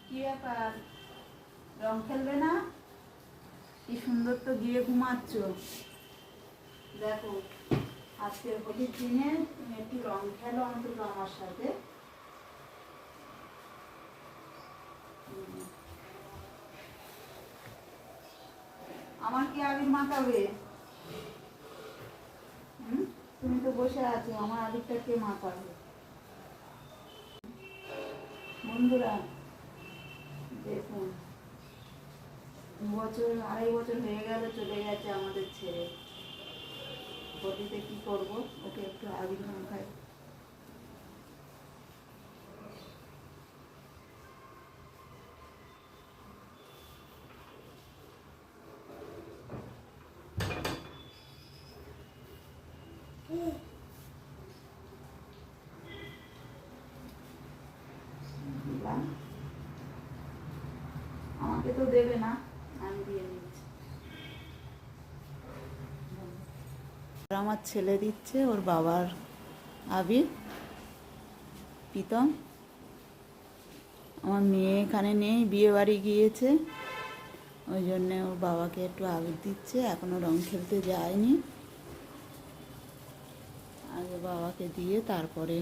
কি ব্যাপার, রং খেলবে না? কি সুন্দর তো গিয়ে ঘুমাচ্ছ। দেখো, আজকের হোলির দিনে তুমি একটু রং খেলো অন্তত আমার সাথে। আমার কি আবির মাখাবে? তুমি তো বসে আছো, আমার আবিরটা কে মাখাবে? বন্ধুরা দেখুন, 2 বছর 2.5 বছর হয়ে গেল চলে গেছে আমাদের ছেড়ে। হোলিতে কি করব, ওকে একটু আবির মাখাই। আমাকে তো দেবে না, আমি দিয়ে দিচ্ছি। আমার ছেলে দিচ্ছে ওর বাবার আবির, প্রীতম। আমার মেয়ে এখানে নেই, বিয়ে বাড়ি গিয়েছে, ওই জন্যে ওর বাবাকে একটু আবির দিচ্ছে। এখনো রং খেলতে যায়নি, আগে বাবাকে দিয়ে তারপরে